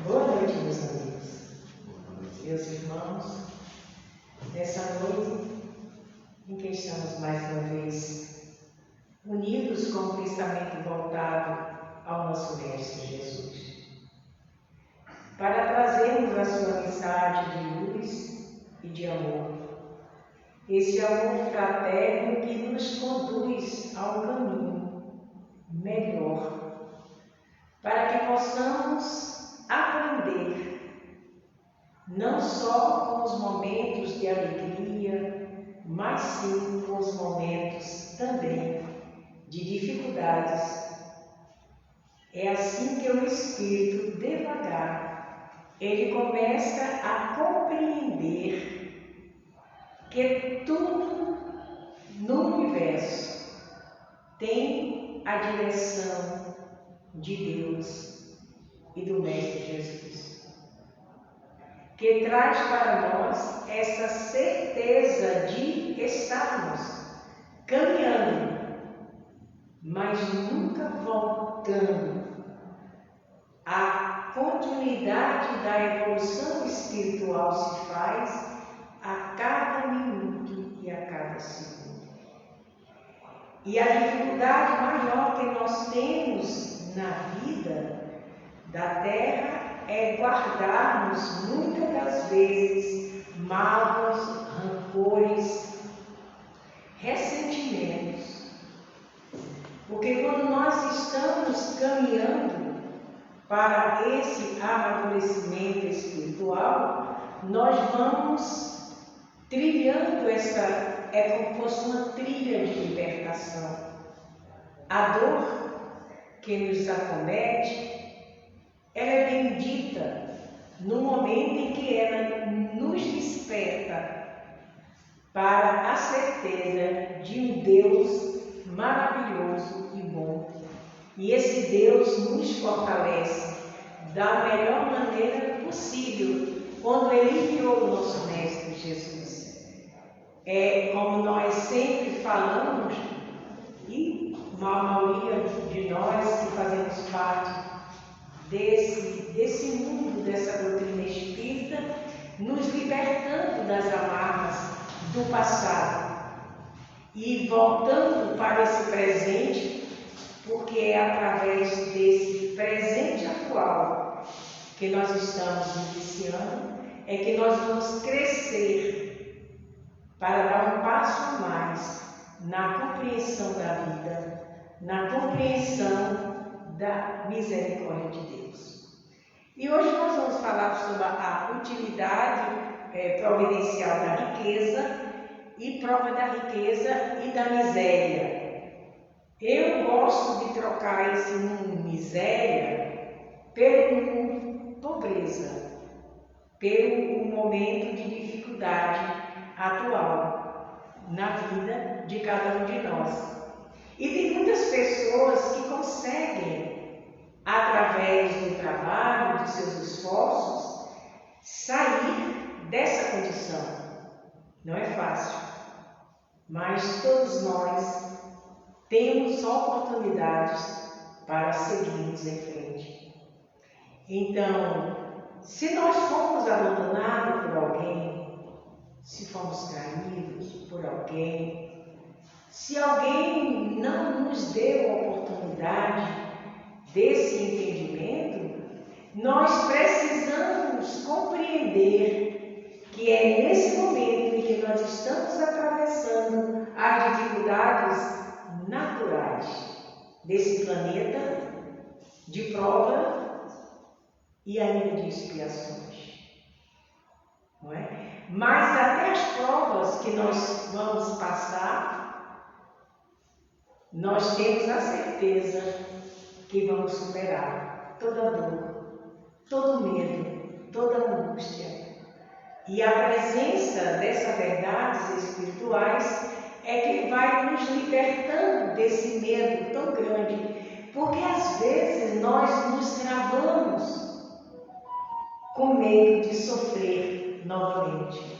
Boa noite, meus amigos, meus irmãos. Nessa noite em que estamos mais uma vez unidos com o pensamento voltado ao nosso Mestre Jesus, para trazermos a sua mensagem de luz e de amor, esse amor fraterno que nos conduz a um caminho melhor, para que possamos aprender, não só com os momentos de alegria, mas sim com os momentos também de dificuldades. É assim que o Espírito, devagar, ele começa a compreender que tudo no universo tem a direção de Deus e do Mestre Jesus, que traz para nós essa certeza de estarmos caminhando, mas nunca voltando. A continuidade da evolução espiritual se faz a cada minuto e a cada segundo. E a dificuldade maior que nós temos na vida da Terra é guardarmos muitas das vezes mágoas, rancores, ressentimentos. Porque quando nós estamos caminhando para esse amadurecimento espiritual, nós vamos trilhando é como fosse uma trilha de libertação. A dor que nos acomete, ela é bendita no momento em que ela nos desperta para a certeza de um Deus maravilhoso e bom. E esse Deus nos fortalece da melhor maneira possível quando Ele enviou o nosso Mestre Jesus. É como nós sempre falamos, e a maioria de nós que fazemos parte desse mundo, dessa doutrina espírita, nos libertando das amarras do passado e voltando para esse presente, porque é através desse presente atual que nós estamos iniciando, é que nós vamos crescer para dar um passo a mais na compreensão da vida, na compreensão da misericórdia de Deus. E hoje nós vamos falar sobre a utilidade providencial da riqueza e prova da riqueza e da miséria. Eu gosto de trocar esse mundo miséria pelo mundo pobreza, pelo momento de dificuldade atual na vida de cada um de nós. E tem muitas pessoas que conseguem, através do trabalho, dos seus esforços, sair dessa condição. Não é fácil, mas todos nós temos oportunidades para seguirmos em frente. Então, se nós fomos abandonados por alguém, se fomos traídos por alguém, se alguém não nos deu a oportunidade desse entendimento, nós precisamos compreender que é nesse momento em que nós estamos atravessando as dificuldades naturais desse planeta de prova e ainda de expiações, não é? Mas até as provas que nós vamos passar, nós temos a certeza que vamos superar toda dor, todo medo, toda angústia. E a presença dessas verdades espirituais é que vai nos libertando desse medo tão grande, porque às vezes nós nos travamos com medo de sofrer novamente.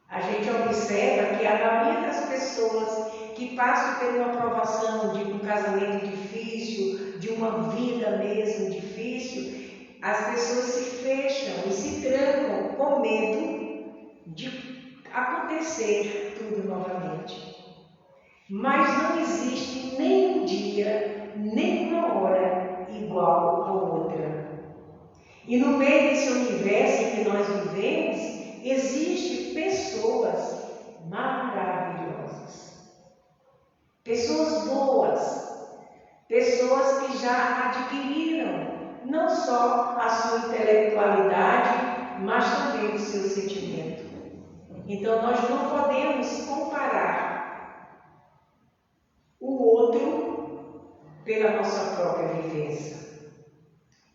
A gente observa que a maioria das pessoas que passam por uma provação de um casamento difícil, de uma vida mesmo difícil, as pessoas se fecham e se trancam com medo de acontecer tudo novamente. Mas não existe nem um dia, nem uma hora igual a outra. E no meio desse universo em que nós vivemos, existem pessoas maravilhosas, pessoas boas, pessoas que já adquiriram não só a sua intelectualidade, mas também o seu sentimento. Então nós não podemos comparar o outro pela nossa própria vivência.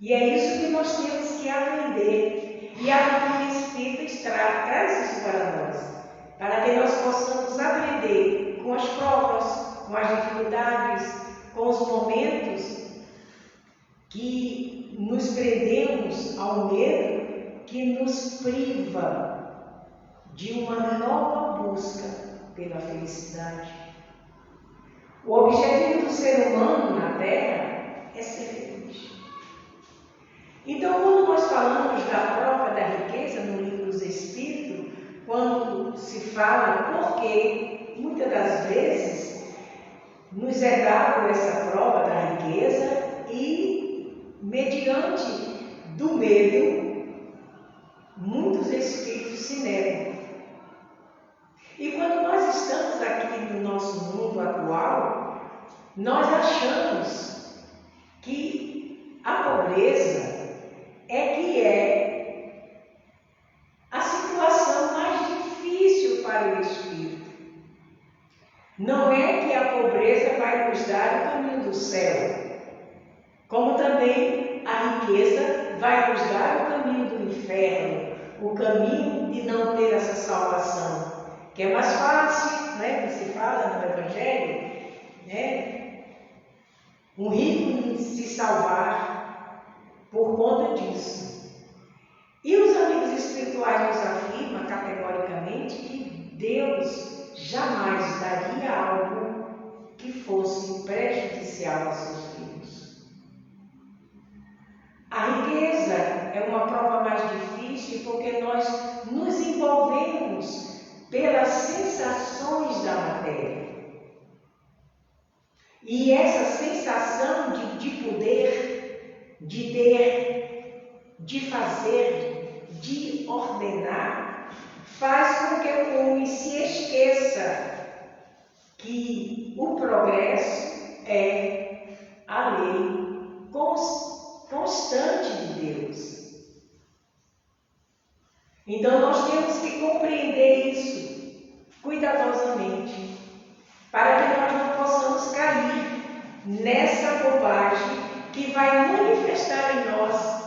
E é isso que nós temos que aprender. E a doutrina espírita traz isso para nós, para que nós possamos aprender com as provas, com as dificuldades, com os momentos que nos prendemos ao medo, que nos priva de uma nova busca pela felicidade. O objetivo do ser humano na Terra é ser feliz. Então, quando nós falamos da prova da riqueza no livro dos Espíritos, quando se fala porque muitas das vezes nos é dado essa prova da riqueza e, mediante do medo, muitos espíritos se negam. E quando nós estamos aqui no nosso mundo atual, nós achamos que a pobreza é a situação mais difícil para o espírito. Não é que a pobreza vai nos dar o caminho do céu, como também a riqueza vai nos dar o caminho do inferno, o caminho de não ter essa salvação, que é mais fácil, né, que se fala no Evangelho, né, um rico se salvar por conta disso. E os amigos espirituais nos afirmam categoricamente que Deus jamais daria algo que fosse prejudicial aos seus filhos. A riqueza é uma prova mais difícil porque nós nos envolvemos pelas sensações da matéria. E essa sensação de poder, de ter, de fazer, de ordenar, faz com que o homem se esqueça que o progresso é a lei constante de Deus. Então nós temos que compreender isso cuidadosamente, para que nós não possamos cair nessa bobagem que vai manifestar em nós,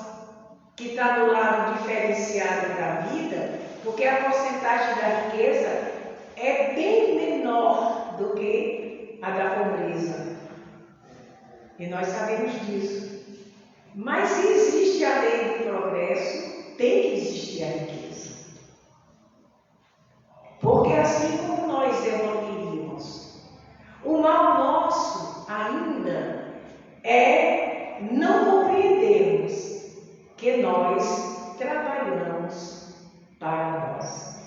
que está do lado diferenciado da vida, porque a porcentagem da riqueza é bem menor do que a da pobreza. E nós sabemos disso. Mas se existe a lei do progresso, tem que existir a riqueza. Porque assim como nós evoluímos, o mal nosso ainda é não compreendermos que nós trabalhamos para nós.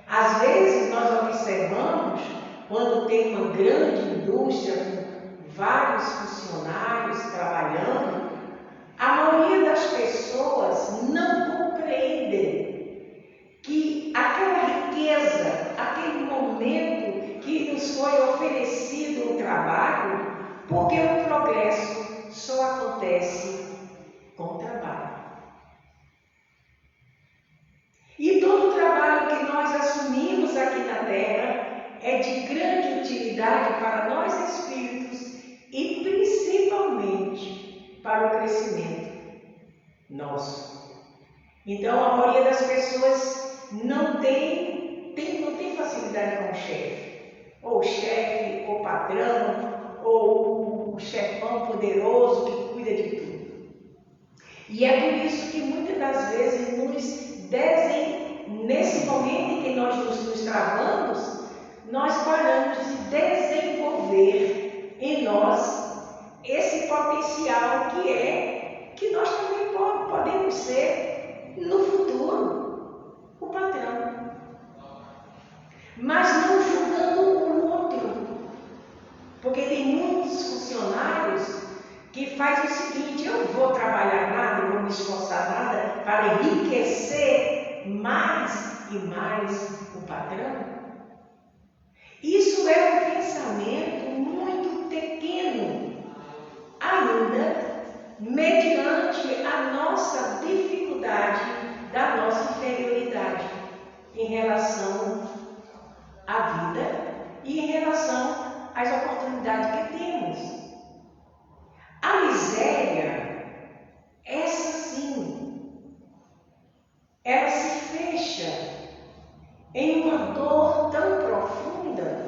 Às vezes nós observamos, quando tem uma grande indústria com vários funcionários trabalhando, a maioria das pessoas não compreendem que aquela riqueza, aquele momento que nos foi oferecido o trabalho, porque o progresso só acontece com o trabalho. E todo o trabalho que nós assumimos aqui na Terra é de grande utilidade para nós espíritos e principalmente para o crescimento nosso. Então a maioria das pessoas não tem facilidade com o chefe, ou patrão, ou o chefão poderoso que cuida de tudo. E é por isso que muitas das vezes nesse momento em que nós nos travamos, nós paramos de desenvolver em nós mas não julgando o outro. Porque tem muitos funcionários que fazem o seguinte: eu não vou trabalhar nada, não vou me esforçar nada para enriquecer mais e mais o patrão. Isso é um pensamento muito pequeno, ainda mediante a nossa dificuldade, da nossa inferioridade em relação à vida e em relação às oportunidades que temos. A miséria, essa sim, ela se fecha em uma dor tão profunda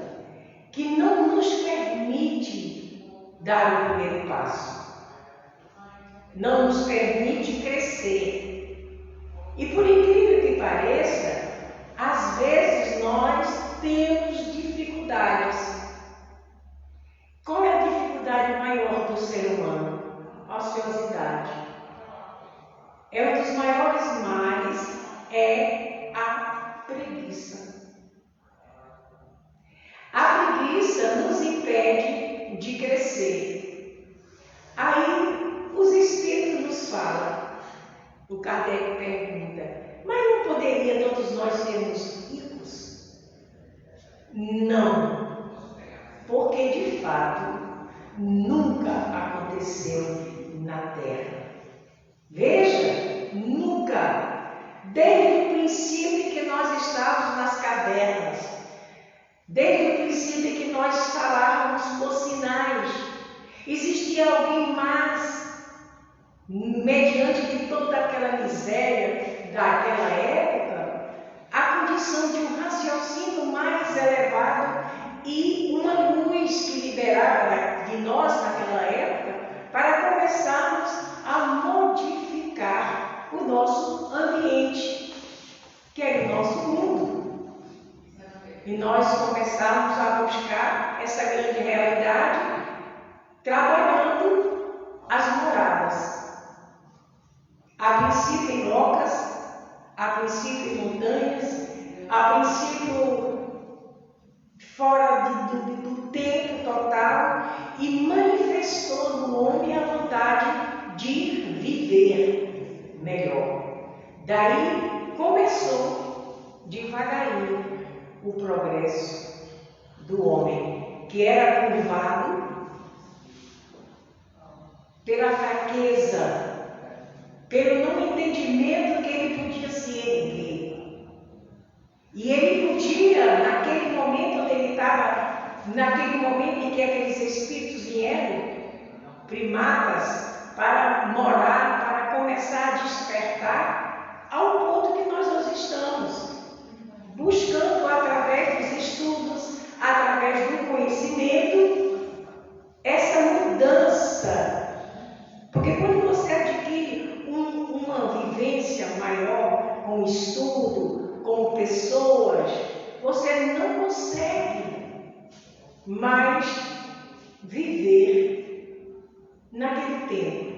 que não nos permite dar o primeiro passo, não nos permite crescer. E por incrível que pareça, às vezes nós temos dificuldades. Qual é a dificuldade maior do ser humano? A ociosidade. É um dos maiores males, é a preguiça. A preguiça nos impede de crescer. Aí os Espíritos nos falam. O Kardec pergunta: mas não poderia todos nós sermos ricos? Não. Porque, de fato, nunca aconteceu na Terra. Veja, nunca. Desde o princípio que nós estávamos nas cavernas, desde o princípio que nós falávamos por sinais, existia alguém mais, mediante de toda aquela miséria daquela época, a condição de um raciocínio mais elevado e uma luz que liberava de nós naquela época para começarmos a modificar o nosso ambiente, que é o nosso mundo. E nós começarmos a buscar essa grande realidade trabalhando as moradas. A princípio em rocas, a princípio em montanhas, a princípio fora do tempo total, e manifestou no homem a vontade de viver melhor. Daí começou devagarinho o progresso do homem, que era curvado pela fraqueza, pelo não entendimento que ele podia se erguer. E ele podia, naquele momento onde ele estava, naquele momento em que aqueles espíritos vieram, primatas, para morar, para começar a despertar, ao ponto que nós hoje estamos, buscando através dos estudos, através do conhecimento, essa mudança. Porque quando você adquire uma vivência maior, com estudo, com pessoas, você não consegue mais viver naquele tempo.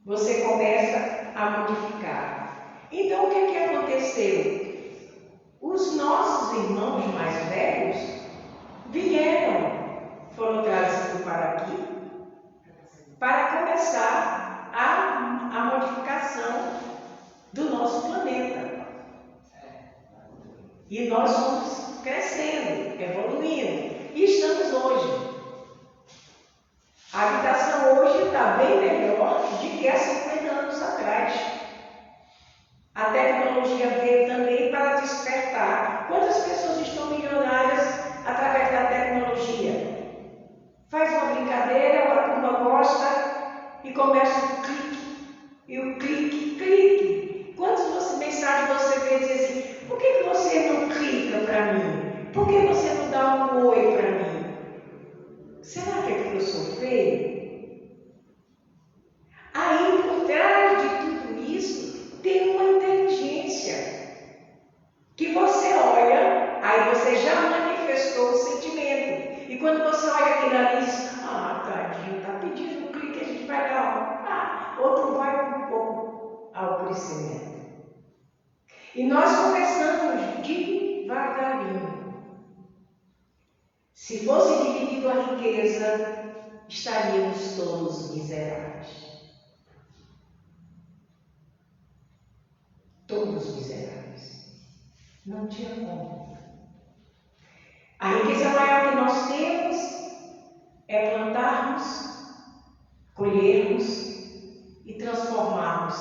Você começa a modificar. Então, o que aconteceu? Os nossos irmãos mais velhos vieram, foram trazidos para aqui, para começar a modificação do nosso planeta. E nós fomos crescendo, evoluindo, e estamos hoje. A habitação hoje está bem melhor do que há 50 anos atrás. A tecnologia veio também para despertar. Quantas pessoas estão milionárias através da tecnologia? Faz uma brincadeira, a turma gosta e começa o clique. E o clique. Quantas mensagens você vê dizer assim: por que você não clica para mim? Por que você não dá um oi para mim? Será que é porque eu sou feio? Aí, por trás de tudo isso, tem uma inteligência. Que você olha, aí você já manifestou o sentimento. E quando você olha aquilo ali, diz: ah, tadinho, está pedindo um clique, a gente vai dar. Outro vai um pouco ao crescimento. E nós começamos devagarinho. Se fosse dividido a riqueza, estaríamos todos miseráveis. Todos miseráveis. Não tinha como. A riqueza maior que nós temos é plantarmos, colhermos e transformarmos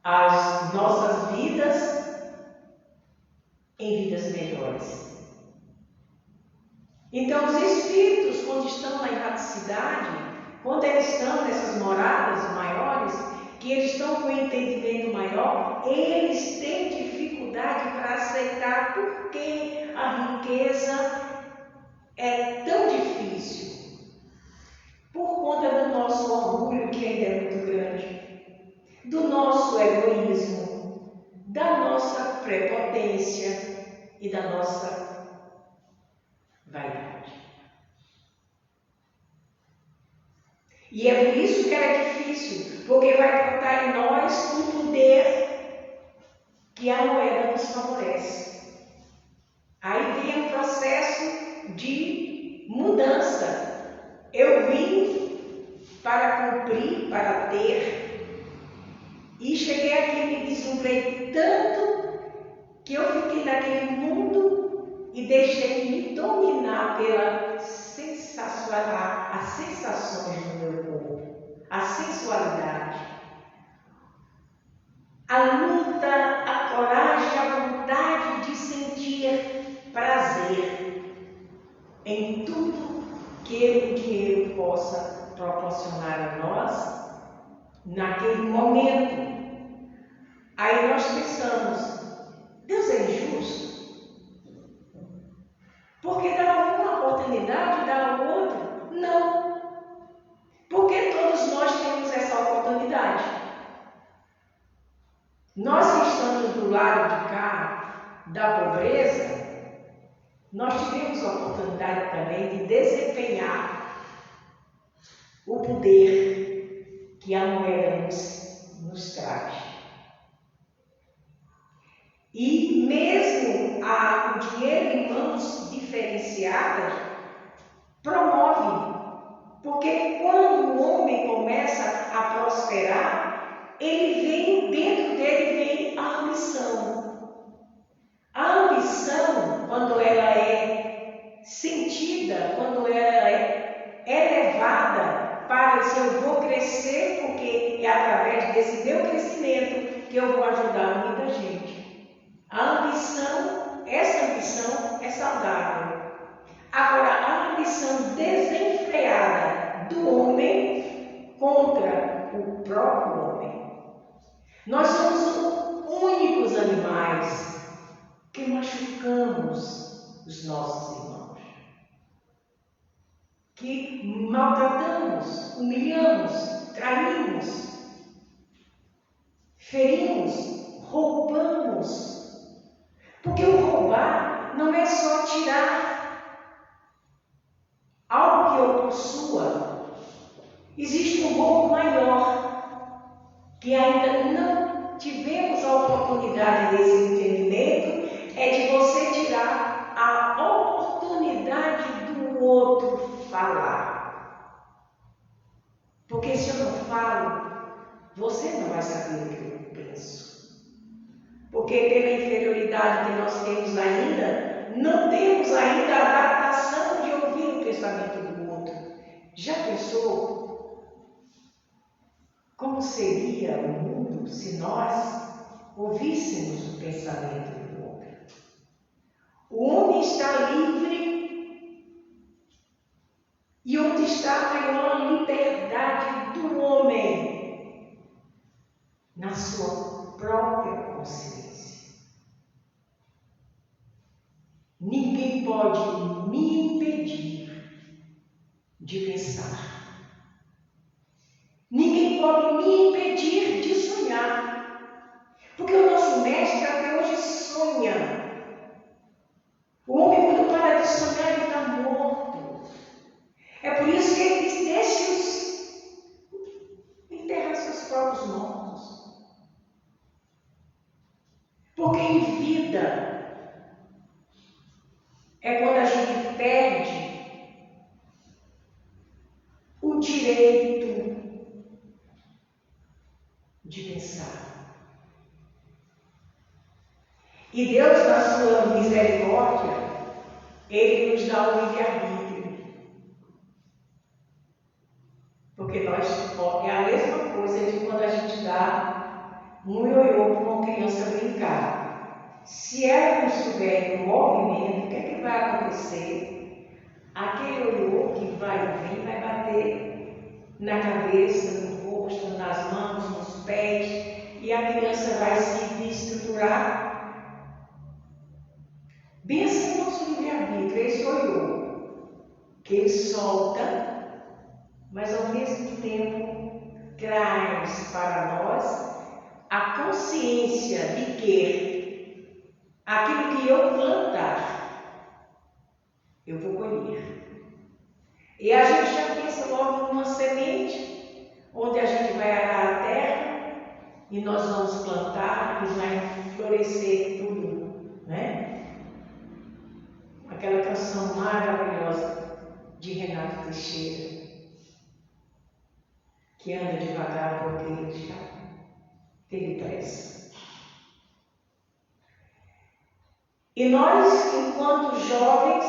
as nossas vidas em vidas melhores. Então, os espíritos, quando estão na erraticidade, quando eles estão nessas moradas maiores, que eles estão com o entendimento maior, eles têm dificuldade para aceitar porque a riqueza é tão difícil. Por conta do nosso orgulho, que ainda é muito grande, do nosso egoísmo, da nossa prepotência e da nossa vaidade. E é por isso que ela é difícil, porque vai botar em nós um poder que a moeda nos favorece. Aí vem o processo de mudança. Eu vim para cumprir, para ter, e cheguei aqui e me deslumbrei tanto que eu fiquei naquele mundo e deixei me dominar pela as sensações do meu corpo, a sensualidade, a luta, a coragem, a vontade de sentir prazer em tudo que o dinheiro possa proporcionar a nós naquele momento. Aí nós pensamos, Deus é injusto? Porque dá uma oportunidade, dá o outro? Não. Porque todos nós temos essa oportunidade. Nós que estamos do lado de cá da pobreza, nós tivemos a oportunidade também de desempenhar o poder que a moeda nos traz. E mesmo o dinheiro em mãos diferenciadas promove, porque quando o homem começa a prosperar, dentro dele vem a ambição. A ambição, quando ela é sentida, quando ela é elevada para dizer, eu vou crescer porque é através desse meu crescimento que eu vou ajudar muita gente. Essa ambição é saudável. Agora, a ambição desenfreada do homem contra o próprio homem. Nós somos os únicos animais que machucamos os nossos irmãos, que maltratamos, humilhamos, traímos, ferimos, roubamos. Porque o roubar não é só tirar algo que eu possua. Existe um roubo maior, que ainda não tivemos a oportunidade desse entendimento, é de você tirar a oportunidade do outro falar. Porque se eu não falo, você não vai saber o que eu penso. Porque pela inferioridade que nós temos ainda, não temos ainda a adaptação de ouvir o pensamento do outro. Já pensou como seria o mundo se nós ouvíssemos o pensamento do outro? O homem está livre, e onde está a maior liberdade do homem? Na sua própria consciência. Ninguém pode me impedir de pensar. Ninguém pode me impedir de sonhar. Porque o nosso mestre até hoje sonha. O homem, quando para de sonhar, ele está morto. É por isso que ele diz, deixe-os enterrar seus próprios mortos. Porque em vida é quando a gente perde o direito de pensar. E Deus, na sua misericórdia, Ele nos dá o livre-arbítrio. Porque é a mesma coisa de quando a gente dá um ioiô para uma criança brincar. Se ela não estiver em movimento, o que é que vai acontecer? Aquele ioiô que vai vir vai bater na cabeça, no rosto, nas mãos, nos pés, e a criança vai se desestruturar. Bem assim o nosso livre-arbítrio, esse ioiô, que ele solta, mas ao mesmo tempo traz para nós a consciência de que aquilo que eu plantar, eu vou colher. E a gente já pensa logo numa semente, onde a gente vai arar a terra e nós vamos plantar e vai florescer tudo, né? Aquela canção maravilhosa de Renato Teixeira, que anda devagar porque ele já teve pressa. E nós, enquanto jovens,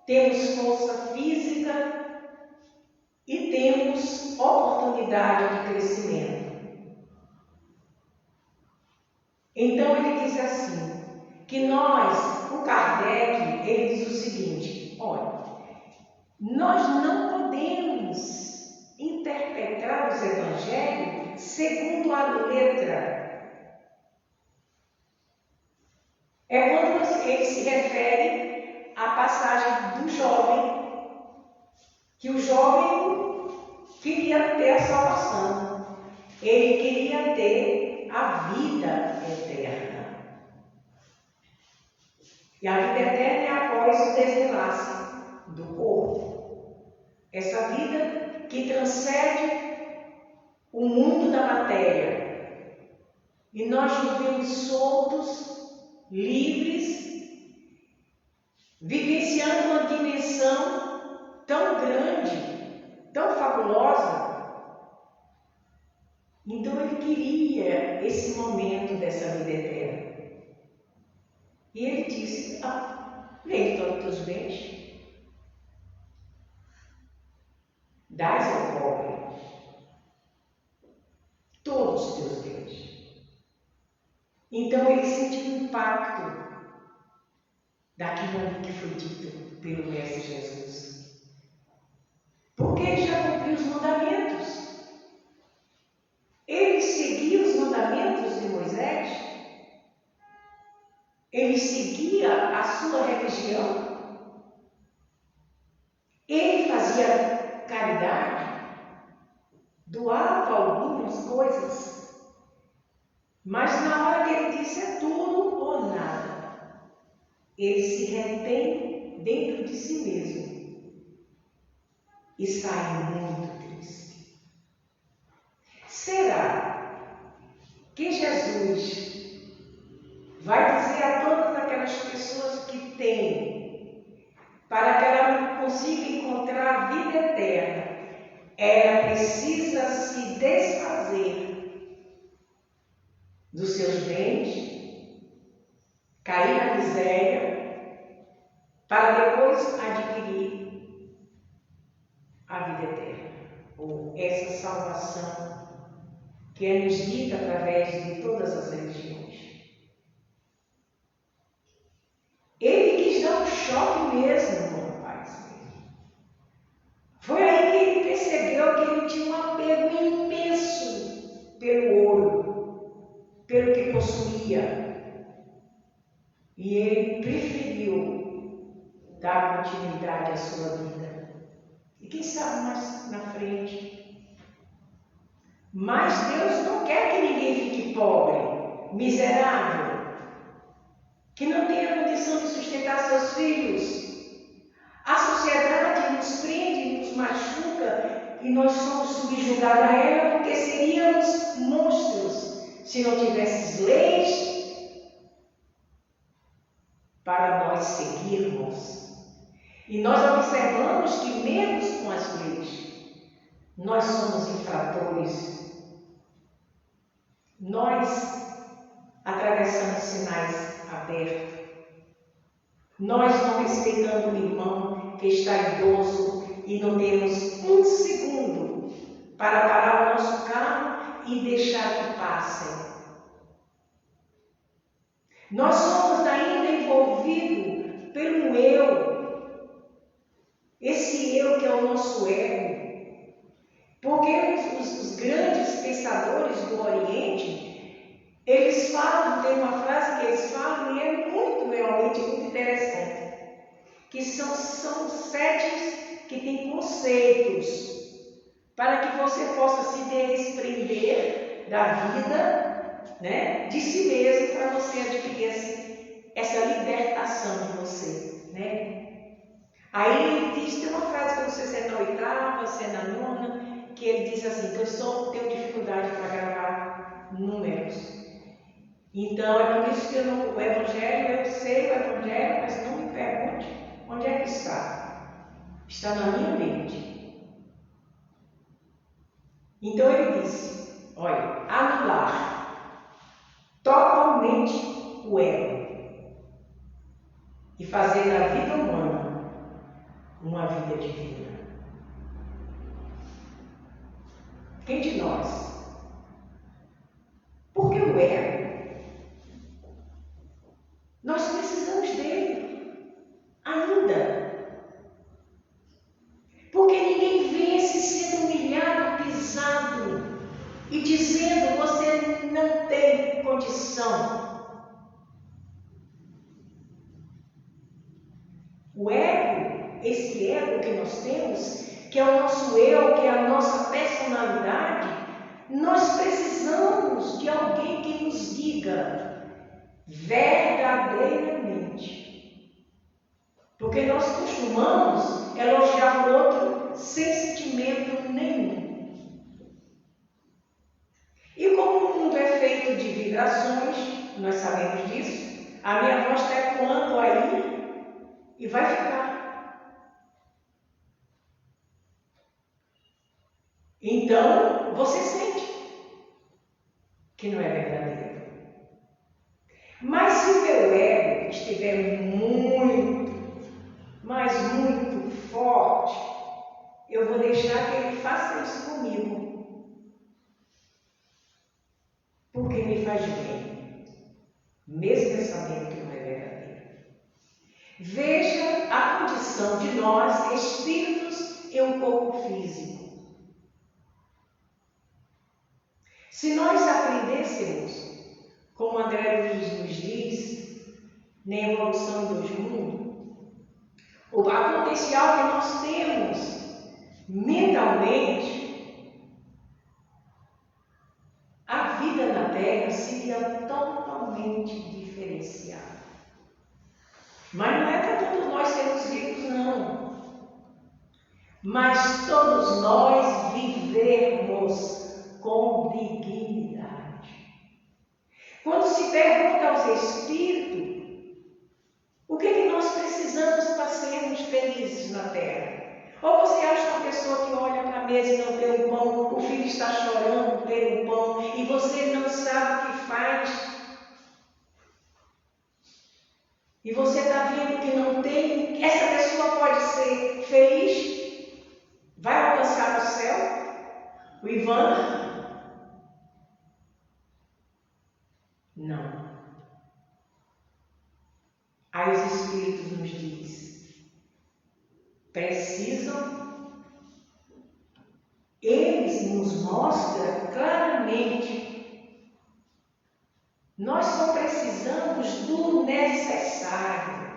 temos força física e temos oportunidade de crescimento. Então ele diz assim, que nós, o Kardec, ele diz o seguinte, olha, nós não podemos interpretar os evangelhos segundo a letra. É quando ele se refere à passagem do jovem, que o jovem queria ter a salvação, ele queria ter a vida eterna. E a vida eterna é após o desenlace do corpo. Essa vida que transcende o mundo da matéria. E nós vivemos soltos, livres, vivenciando uma dimensão tão grande, tão fabulosa. Então ele queria esse momento dessa vida eterna. E ele disse, vende todos os teus bens, dás ao pobre todos os teus bens. Então ele sentiu o impacto daquilo ali que foi dito pelo Mestre Jesus. Porque ele já cumpriu os mandamentos. Ele seguia os mandamentos de Moisés. Ele seguia a sua religião. Ele fazia caridade, doava algumas coisas. Mas na hora que ele disse é tudo ou nada, ele se retém dentro de si mesmo e sai muito triste. Será que Jesus vai dizer a todas aquelas pessoas que têm, para que ela consiga encontrar a vida eterna, ela precisa se desfazer dos seus bens, cair na miséria, para depois adquirir a vida eterna, ou essa salvação que é nos dita através de todas as religiões. Ele quis dar um choque mesmo no rapaz. Foi aí que ele percebeu que ele tinha um apego imenso pelo ouro, pelo que possuía. E ele preferiu dar continuidade à sua vida. E quem sabe mais na frente. Mas Deus não quer que ninguém fique pobre, miserável, que não tenha condição de sustentar seus filhos. A sociedade nos prende, nos machuca e nós somos subjugados a ela porque seríamos monstros se não tivesse leis para nós seguirmos. E nós observamos que mesmo com as leis, nós somos infratores. Nós atravessamos sinais abertos. Nós não respeitando o irmão que está idoso e não temos um segundo para parar o nosso carro e deixar que passem. Nós somos ainda envolvidos pelo eu. Esse eu que é o nosso ego. Porque os grandes pensadores do Oriente, eles falam, tem uma frase que eles falam e é realmente muito interessante, que são setes que têm conceitos para que você possa se desprender da vida, né, de si mesmo, para você adquirir essa libertação de você, né? Aí ele diz, tem uma frase que eu não sei se é na oitava, se é na nona, que ele diz assim, que eu tenho dificuldade para gravar números. Então, é por isso que o Evangelho, eu sei o Evangelho, mas não me pergunte onde é que está. Está na minha mente. Então, ele disse, olha, anular totalmente o ego e fazer da vida humana uma vida divina. Quem de nós? Porque o ego, nós precisamos dele ainda. Porque ninguém vence sendo humilhado, pisado e dizendo você não tem condição. O ego, esse ego que nós temos, que é o nosso eu, que é a nossa personalidade, nós precisamos de alguém que nos diga verdadeiramente. Porque nós costumamos elogiar o outro sem sentimento nenhum. E como o mundo é feito de vibrações, nós sabemos disso, a minha voz está ecoando aí e vai ficar. Então, você sente que não é verdadeiro. Mas se o meu ego estiver muito, mas muito forte, eu vou deixar que ele faça isso comigo. Porque me faz bem, mesmo sabendo que não é verdadeiro. Veja a condição de nós, espíritos e um corpo físico. Se nós aprendêssemos, como André Luiz nos diz, na evolução dos mundos, o potencial que nós temos mentalmente, a vida na Terra seria totalmente diferenciada. Mas não é para todos nós sermos ricos, não. Mas todos nós vivermos com dignidade. Quando se pergunta aos espíritos, o que nós precisamos para sermos felizes na Terra? Ou você acha uma pessoa que olha para a mesa e não vê o pão, o filho está chorando pelo pão e você não sabe o que faz? E você está vendo que não tem, essa pessoa pode ser feliz? Vai alcançar o céu? O Ivan? Não. Aí os Espíritos nos diz, precisam, eles nos mostram claramente, nós só precisamos do necessário.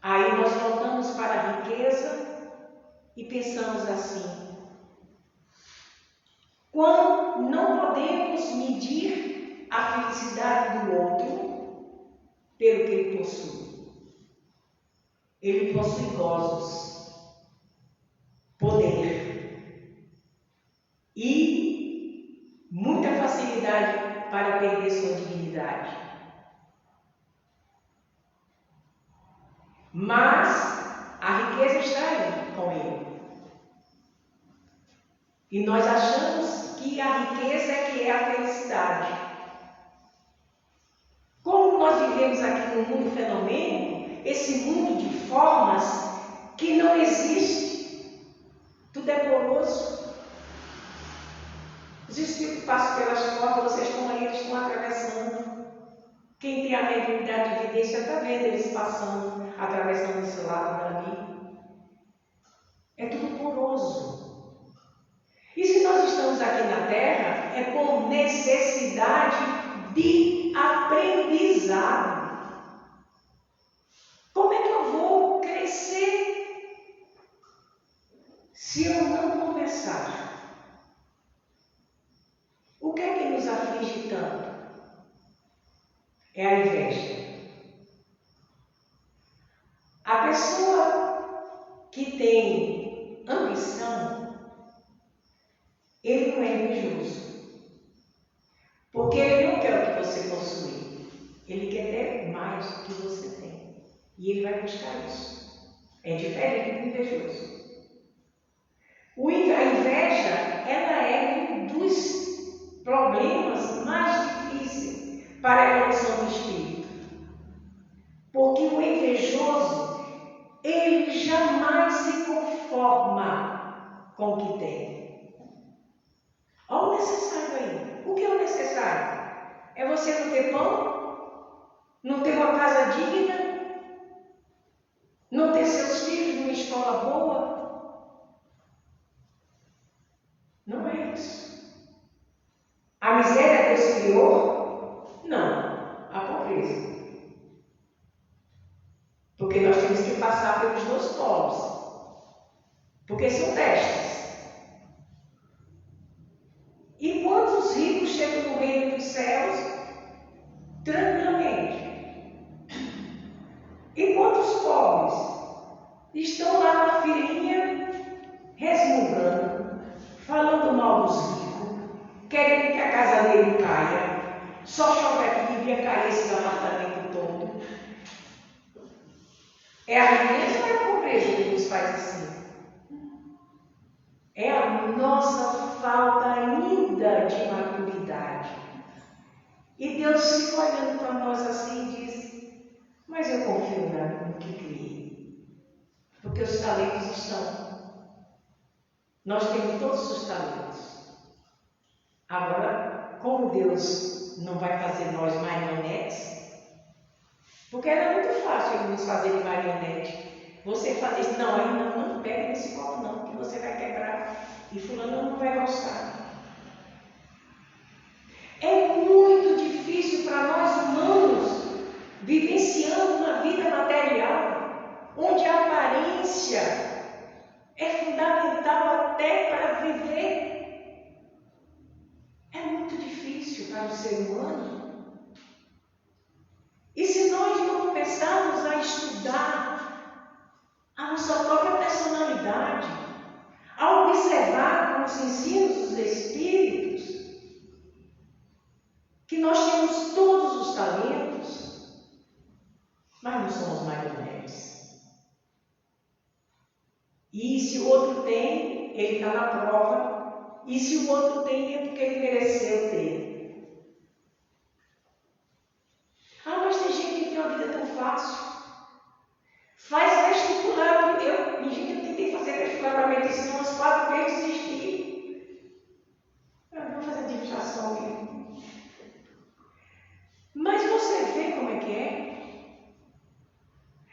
Aí nós voltamos para a riqueza e pensamos assim, quando não podemos medir a felicidade do outro pelo que ele possui. Ele possui gozos, poder e muita facilidade para perder sua dignidade. Mas a riqueza está aí com ele. E nós achamos que a riqueza é que é a felicidade. Como nós vivemos aqui no mundo fenomênico, esse mundo de formas que não existe, tudo é poroso. Os espíritos passam pelas portas, vocês estão aí, eles estão atravessando. Quem tem a mediunidade de evidência está vendo eles passando, atravessando esse lado dali. É tudo poroso. E se nós estamos aqui na Terra, é por necessidade de aprendizado. Como é que eu vou crescer se eu não começar? O que é que nos aflige tanto? É a inveja. A pessoa que tem ambição, ele não é invejoso. Porque ele não quer o que você possui. Ele quer ter mais do que você tem. E ele vai buscar isso. É diferente do invejoso. A inveja, ela é um dos problemas mais difíceis para a evolução do espírito. Porque o invejoso, ele jamais se conforma com o que tem. Olha o necessário aí. O que é o necessário? É você não ter pão? Não ter uma casa digna? Não ter seus filhos numa escola boa? Não é isso. A miséria Deus criou? Não. A pobreza. Porque nós temos que passar pelos dois polos. Porque são testes. E quantos ricos chegam no reino dos céus tranquilamente? E quantos pobres estão lá na filinha resmungando, falando mal dos ricos, querendo que a casa dele caia? Só chove aqui, devia cair esse apartamento todo. É a riqueza ou é a pobreza que nos faz assim? É a nossa falta ainda de maturidade. E Deus fica olhando para nós assim e diz: mas eu confio no que criei. Porque os talentos estão. Nós temos todos os talentos. Agora, como Deus não vai fazer nós marionetes, porque era muito fácil Ele nos fazer de marionete. Você fazer isso, não, aí não pega nesse copo não, que você vai quebrar e fulano não vai gostar. É muito difícil para nós humanos, vivenciando uma vida material, onde a aparência é fundamental até para viver. É muito difícil para o ser humano. E se nós não começarmos a estudar a nossa própria personalidade, a observar com os ensinos dos Espíritos, que nós temos todos os talentos, mas não somos marionetes. E se o outro tem, ele está na prova. E se o outro tem, é porque ele mereceu ter. Ah, mas tem gente que tem uma vida tão fácil. Faz vestibular. Eu tentei fazer vestibular para medicina umas 4 vezes e desisti. Eu vou fazer administração mesmo. Mas você vê como é que é?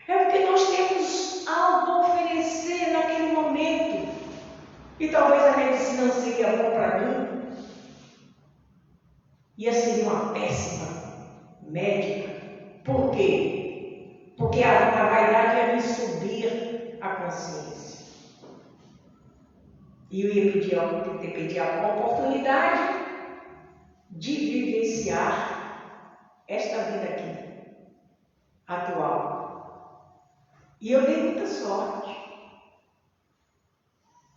É porque nós temos algo a oferecer naquele momento. E talvez a medicina não seria bom para mim. Ia ser uma péssima médica. Por quê? Porque a vaidade ia me subir a consciência. E eu ia pedir a oportunidade de vivenciar esta vida aqui, atual. E eu dei muita sorte.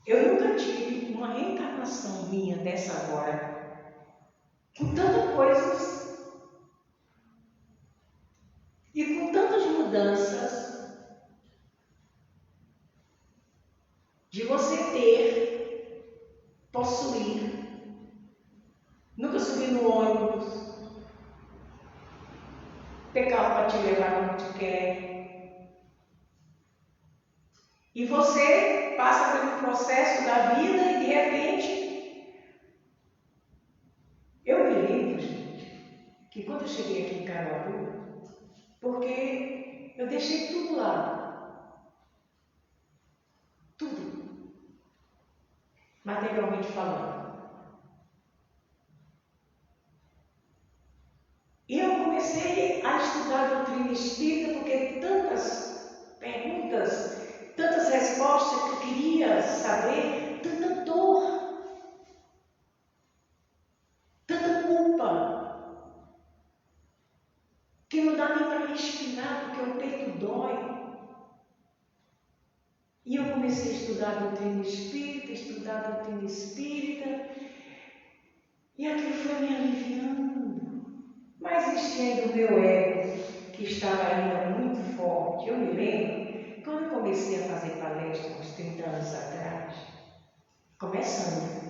Eu nunca tive uma reencarnação minha dessa agora, com tantas coisas e com tantas mudanças, de você ter possuir. Nunca subir no ônibus, ter carro para te levar onde tu quer. E você passa pelo processo da vida e de repente, eu me lembro, gente, que quando eu cheguei aqui em Caruaru, porque eu deixei tudo lá, tudo, materialmente falando. E eu comecei a estudar a doutrina espírita porque tantas perguntas, tantas respostas que eu queria saber, tanta dor, tanta culpa, que não dá nem para respirar porque o peito dói. E eu comecei a estudar a doutrina espírita, e aquilo foi me aliviando. Mas existia ainda o meu ego, que estava ainda muito forte. Eu me lembro, quando eu comecei a fazer palestra, uns 30 anos atrás, começando,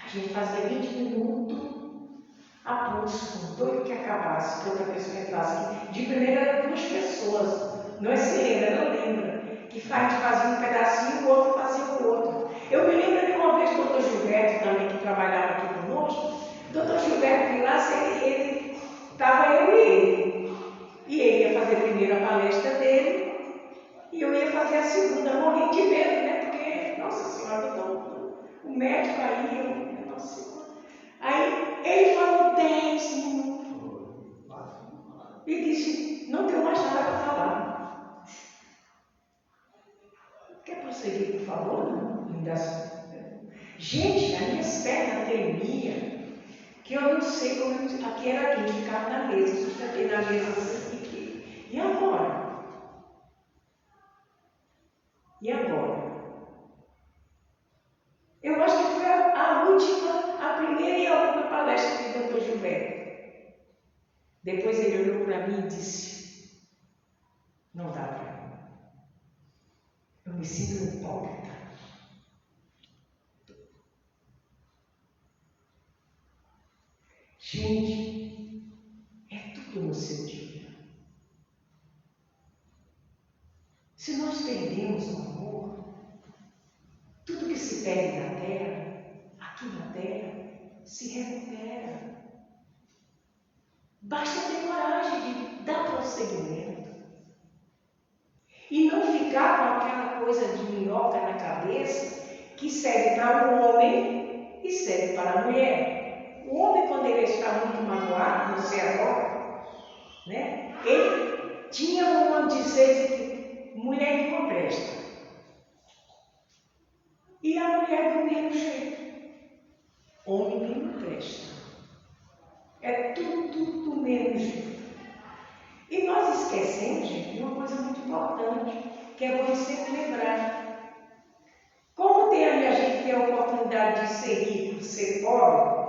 a gente fazia 20 minutos a pulso, doido que acabasse, que outra pessoa entrasse. De primeira eram 2 pessoas, não é se lembra, não lembra, que fazia um pedacinho e o outro fazia o outro. Eu me lembro que uma vez o doutor Gilberto, também, que trabalhava aqui conosco, o doutor Gilberto Vilas, ele estava eu e ele. E ele ia fazer a primeira palestra dele e eu ia fazer a segunda, morrendo de medo, né? Porque, nossa senhora, o médico aí, nossa senhora. Aí ele falou 10 minutos e disse: não tenho mais nada para falar. Quer prosseguir, por favor? Não? Gente, as minhas pernas tremiam. Que eu não sei como aqui era aqui, ficava na mesa, sustentei na mesa assim, e agora? E agora? Eu acho que foi a última, a primeira e a última palestra do Dr. Gilberto. Depois ele olhou para mim e disse: não dá para mim. Eu me sinto hipócrita. Gente, é tudo no seu dia. Se nós perdemos o amor, tudo que se perde na terra, aqui na terra, se recupera. Basta ter coragem de dar prosseguimento. E não ficar com aquela coisa de minhoca na cabeça que serve para o homem e serve para a mulher. O homem, quando ele está muito magoado, você agora, né? Ele tinha uma dizer que mulher não presta. E a mulher do mesmo jeito. Homem não presta. É tudo do mesmo jeito. E nós esquecemos, gente, de uma coisa muito importante, que é bom sempre lembrar. Como tem a gente tem a oportunidade de ser rico, de ser pobre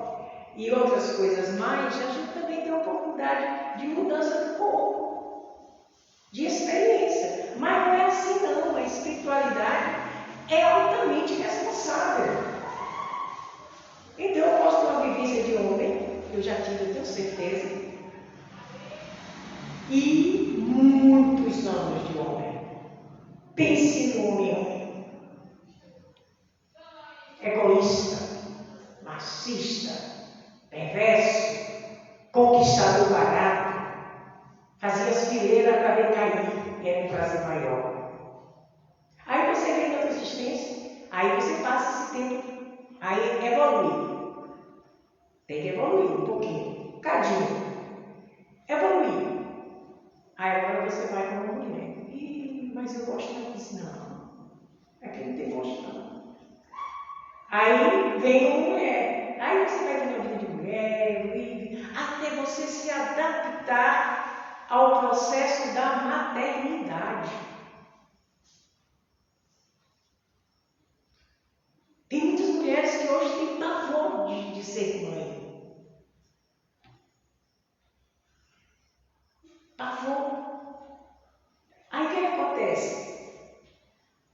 e outras coisas mais, a gente também tem a oportunidade de mudança do corpo, de experiência. Mas não é assim não, a espiritualidade é altamente responsável. Então eu posso ter uma vivência de homem, eu já tive, eu tenho certeza, e muitos anos de homem. Pense no homem egoísta, machista, perverso, conquistador barato, fazia as fileiras para decair e era um prazer maior. Aí você vem na outra existência, aí você passa esse tempo, aí evolui. Tem que evoluir um pouquinho, um cadinho. Evoluir. Aí agora você vai com uma mulher. Mas eu gosto disso, não. Aqui não tem gosto, não. Aí vem uma mulher. Aí você vai ter uma vida de mulher, vive, até você se adaptar ao processo da maternidade. Tem muitas mulheres que hoje têm pavor de ser mãe. Pavor. Aí o que acontece?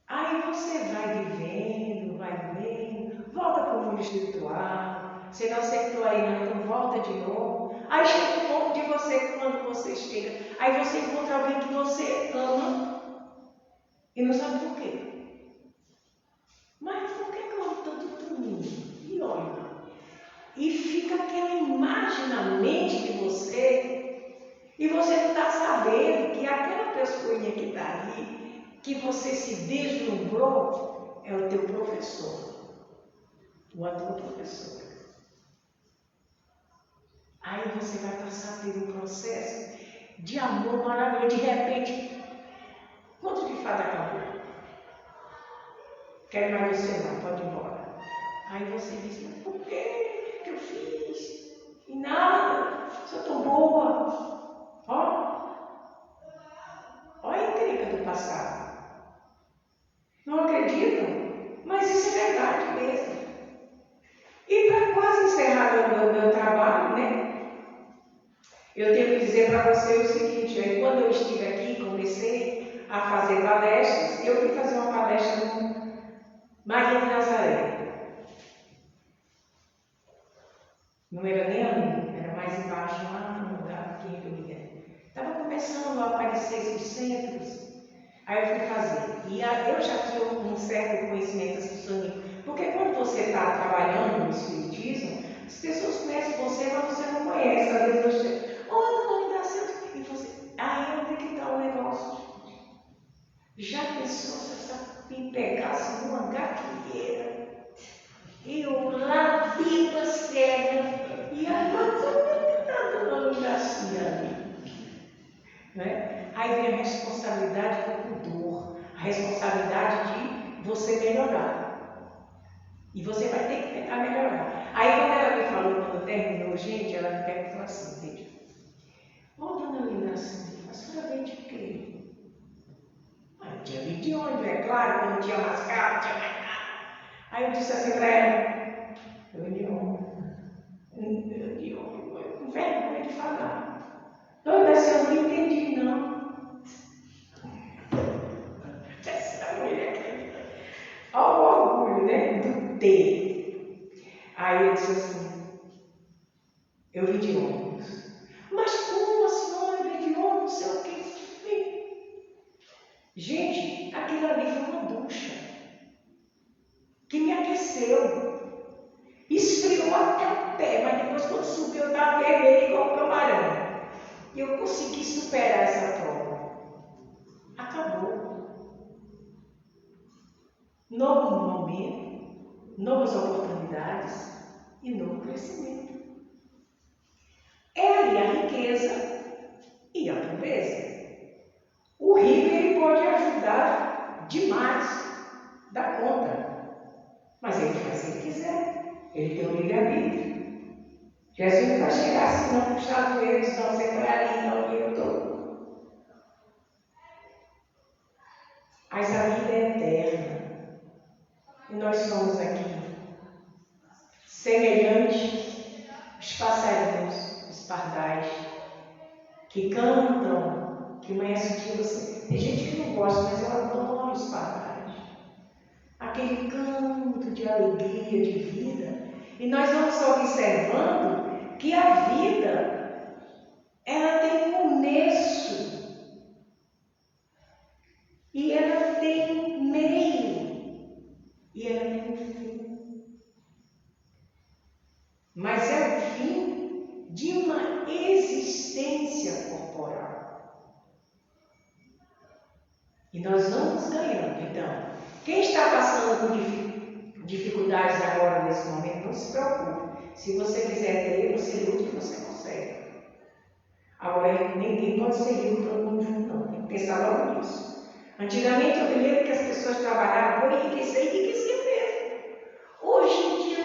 Aí você vai vivendo, volta para o mundo espiritual. Você não acertou aí não, então volta de novo. Aí chega um ponto de você, quando você chega, aí você encontra alguém que você ama e não sabe por quê. Mas por que eu amo tanto por mim? E olha, e fica aquela imagem na mente de você, e você não está sabendo que aquela pessoinha que está ali, que você se deslumbrou, é o teu professor, ou a tua professora. Aí você vai passar por um processo de amor maravilhoso. De repente, conto de fada acabou. Quero mais você não, pode ir embora. Aí você diz, mas por que eu fiz? E nada, sou tão boa. Ó a encrenca do passado. Não acreditam? Mas isso é verdade mesmo. E para quase encerrar o meu trabalho, né? Eu tenho que dizer para você o seguinte, quando eu estive aqui, comecei a fazer palestras, eu fui fazer uma palestra no Maria de Nazaré. Não era nem ali, era mais embaixo, lá no lugar que eu ia. Estava começando a aparecer esses centros, aí eu fui fazer. E eu já tinha um certo conhecimento das pessoas, porque quando você está trabalhando no Espiritismo, as pessoas conhecem você, mas você não conhece. Às vezes você, não me dá certo. E você, aí onde é que está o negócio? Já pensou se essa me pegasse numa gatilheira? Eu lá viva cega, e agora não está dando iluminação ali. Né? Aí vem a responsabilidade do pudor, a responsabilidade de você melhorar. E você vai ter que tentar melhorar. Aí quando ela me falou, quando terminou, gente, ela me perguntou assim, veja, dona Linação, a senhora vem de quê? Eu tinha vindo de onde? É claro que eu não tinha mascado, não tinha mais nada. Aí eu disse assim para ela, eu de onde? Com vergonha de falar. Dona Linação, eu não entendi não. Essa mulher, olha o orgulho, né? Do ter. Aí eu disse assim, eu vim de ônibus. Mas como a senhora vem de ônibus? Não sei o que. Gente, aquilo ali foi uma ducha que me aqueceu. Esfriou até o pé, mas depois quando subiu eu estava vermelho igual o camarão. E eu consegui superar essa prova. Acabou. Novo momento, novas oportunidades e novo crescimento. É aí a riqueza e a pobreza. O rico ele pode ajudar demais da conta, mas ele faz se ele quiser. Ele tem o livre-arbítrio. Jesus não vai chegar assim, não, puxar o dedo, senão você vai ali, não, o dia todo. Mas a vida é eterna. E nós somos aqui semelhantes aos passarinhos, os pardais, que cantam, que amanhece o dia você. Tem gente que não gosta, mas eu adoro os pardais. Aquele canto de alegria, de vida. E nós vamos observando que a vida, ela tem um começo. E ela tem um meio. E ela tem um fim. Mas é o fim de uma existência corporal. E nós vamos ganhando. Então, quem está passando por dificuldades agora nesse momento, não se preocupe. Se você quiser ter, você luta e você consegue. Agora, ninguém pode ser rico todo mundo junto, não. Tem que pensar logo nisso. Antigamente, eu me lembro que as pessoas trabalhavam por enriquecer mesmo. Hoje em dia,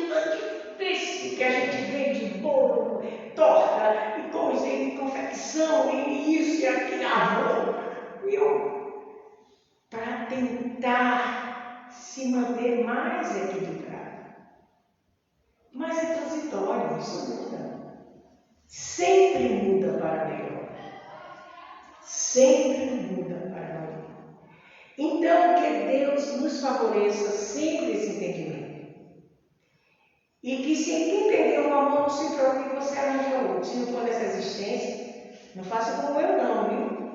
é difícil que a gente vende bolo, torta, e coisa, e confecção, e isso e aquilo, para tentar se manter mais equilibrado. Mas é transitório, isso muda. Sempre muda para melhor. Sempre muda para melhor. Então, que Deus nos favoreça sempre esse entendimento. E que se quem perdeu um amor, não se preocupe, você arranja outro. Se não for nessa existência, não faça como eu não, viu?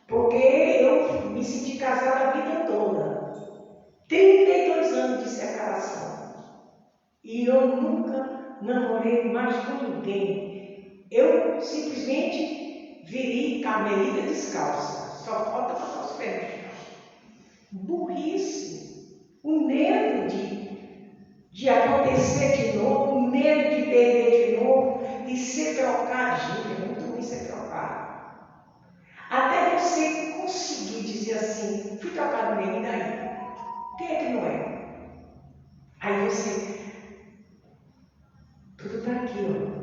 Porque eu me senti casada a vida toda. 32 anos de separação. E eu nunca namorei mais com ninguém. Eu simplesmente virei carmelita descalça. Só falta botar os pés no chão. Burrice. O medo de acontecer de novo, o medo de perder de novo e ser trocado. Gente, é muito ruim ser trocado. Até você conseguir dizer assim, fui trocado mesmo, e daí? Quem é que não é? Aí você, tudo está aqui, ó,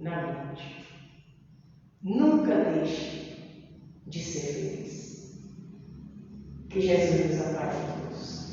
na mente. Nunca deixe de ser feliz. Que Jesus nos ampare a todos.